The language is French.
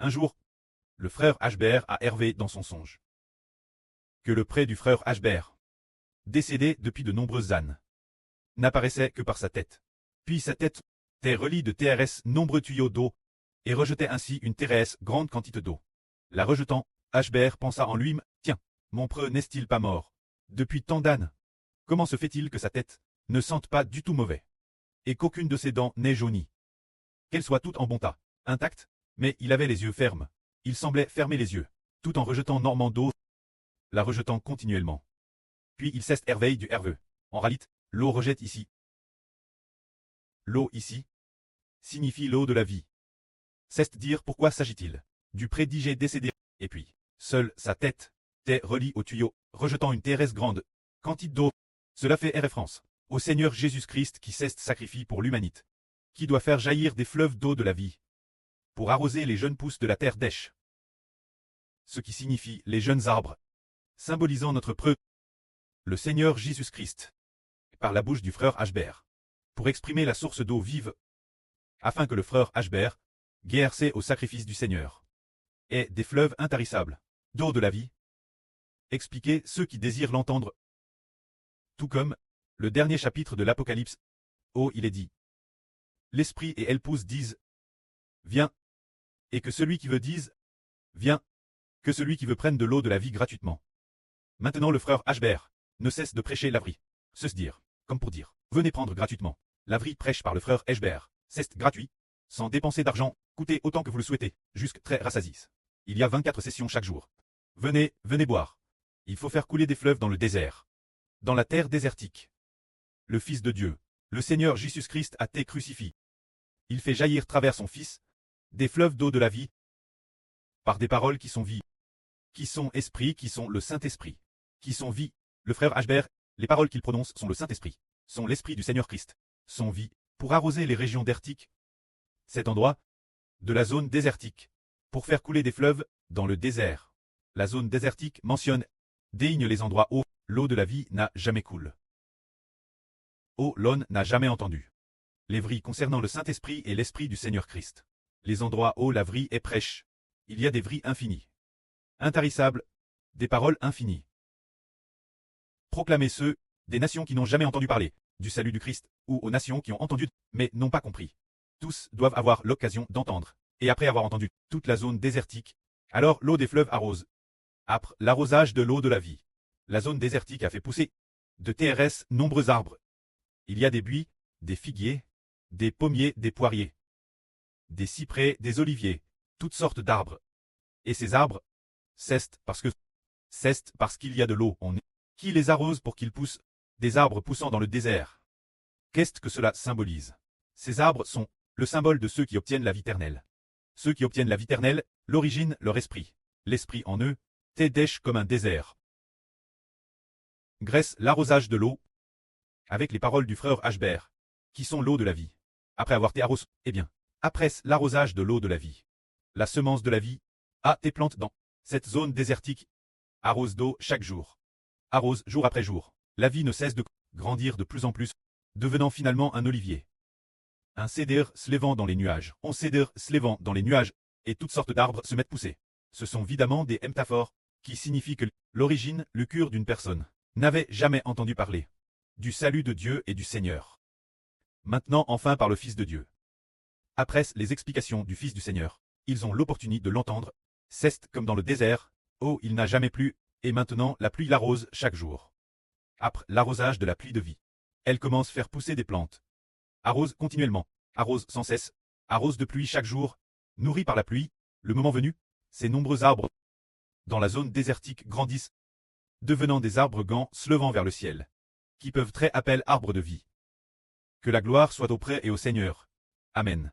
Un jour, le frère Ashbert a Hervé dans son songe. Que le prêt du frère Ashbert, décédé depuis de nombreuses années, n'apparaissait que par sa tête. Puis sa tête était relie de TRS nombreux tuyaux d'eau, et rejetait ainsi une TRS grande quantité d'eau. La rejetant, Ashbert pensa en lui-même, tiens, mon preux n'est-il pas mort depuis tant d'années? Comment se fait-il que sa tête ne sente pas du tout mauvais, et qu'aucune de ses dents n'ait jauni? Qu'elles soient toutes en bon tas, intactes, mais il avait les yeux fermes. Il semblait fermer les yeux, tout en rejetant Normand d'eau, la rejetant continuellement. Puis il cesse Herveille du Herveux. En réalité, l'eau rejette ici. L'eau ici signifie l'eau de la vie. Cesse dire pourquoi s'agit-il du prédigé décédé, et puis, seule sa tête est reliée au tuyau, rejetant une terresse grande quantité d'eau. Cela fait référence au Seigneur Jésus-Christ qui cesse sacrifie pour l'humanité, qui doit faire jaillir des fleuves d'eau de la vie, pour arroser les jeunes pousses de la terre d'Èche. Ce qui signifie les jeunes arbres, symbolisant notre preux, le Seigneur Jésus-Christ, par la bouche du frère Ashbert, pour exprimer la source d'eau vive, afin que le frère Ashbert guerçait au sacrifice du Seigneur, et des fleuves intarissables, d'eau de la vie, expliquer ceux qui désirent l'entendre. Tout comme le dernier chapitre de l'Apocalypse, où il est dit, l'Esprit et l'épouse disent, viens, et que celui qui veut dise, viens, que celui qui veut prenne de l'eau de la vie gratuitement. Maintenant le frère Ashbert ne cesse de prêcher l'Avri, se dire, comme pour dire, venez prendre gratuitement. L'Avri prêche par le frère Ashbert, c'est gratuit, sans dépenser d'argent, coûtez autant que vous le souhaitez, jusqu'à très rassasies. Il y a 24 sessions chaque jour. Venez, venez boire. Il faut faire couler des fleuves dans le désert, dans la terre désertique. Le Fils de Dieu, le Seigneur Jésus-Christ a été crucifié. Il fait jaillir travers son Fils des fleuves d'eau de la vie, par des paroles qui sont vie, qui sont esprit, qui sont le Saint-Esprit, qui sont vie. Le frère Ashbert, les paroles qu'il prononce sont le Saint-Esprit, sont l'Esprit du Seigneur Christ, sont vie, pour arroser les régions désertiques, cet endroit, de la zone désertique, pour faire couler des fleuves dans le désert. La zone désertique mentionne, désigne les endroits où l'eau de la vie n'a jamais coulé. Où l'homme n'a jamais entendu. Les vris concernant le Saint-Esprit et l'Esprit du Seigneur Christ. Les endroits où la vrie est prêche. Il y a des vris infinis, intarissables, des paroles infinies. Proclamer ceux, des nations qui n'ont jamais entendu parler, du salut du Christ, ou aux nations qui ont entendu, mais n'ont pas compris. Tous doivent avoir l'occasion d'entendre, et après avoir entendu toute la zone désertique, alors l'eau des fleuves arrose. Après l'arrosage de l'eau de la vie, la zone désertique a fait pousser de TRS nombreux arbres. Il y a des buis, des figuiers, des pommiers, des poiriers, des cyprès, des oliviers, toutes sortes d'arbres. Et ces arbres cessent parce qu'il y a de l'eau en eux, qui les arrose pour qu'ils poussent, des arbres poussant dans le désert. Qu'est-ce que cela symbolise? Ces arbres sont le symbole de ceux qui obtiennent la vie éternelle. Ceux qui obtiennent la vie éternelle, l'origine, leur esprit. L'esprit en eux, t'édèche comme un désert. Graisse l'arrosage de l'eau, avec les paroles du frère Ashbert, qui sont l'eau de la vie. Après avoir été arrosé, eh bien, après l'arrosage de l'eau de la vie, la semence de la vie, a tes plantes dans cette zone désertique, arrose d'eau chaque jour. Arrose jour après jour. La vie ne cesse de grandir de plus en plus, devenant finalement un olivier. Un cédre se levant dans les nuages. Un cédre se levant dans les nuages, et toutes sortes d'arbres se mettent pousser. Ce sont évidemment des métaphores, qui signifient que l'origine, le cœur d'une personne, n'avait jamais entendu parler du salut de Dieu et du Seigneur. Maintenant enfin par le Fils de Dieu. Après les explications du Fils du Seigneur, ils ont l'opportunité de l'entendre. C'est comme dans le désert, où il n'a jamais plu, et maintenant la pluie l'arrose chaque jour. Après l'arrosage de la pluie de vie, elle commence à faire pousser des plantes. Arrose continuellement, arrose sans cesse, arrose de pluie chaque jour, nourrie par la pluie, le moment venu, ces nombreux arbres dans la zone désertique grandissent, devenant des arbres gants se levant vers le ciel, qui peuvent très appeler arbres de vie. Que la gloire soit auprès et au Seigneur. Amen.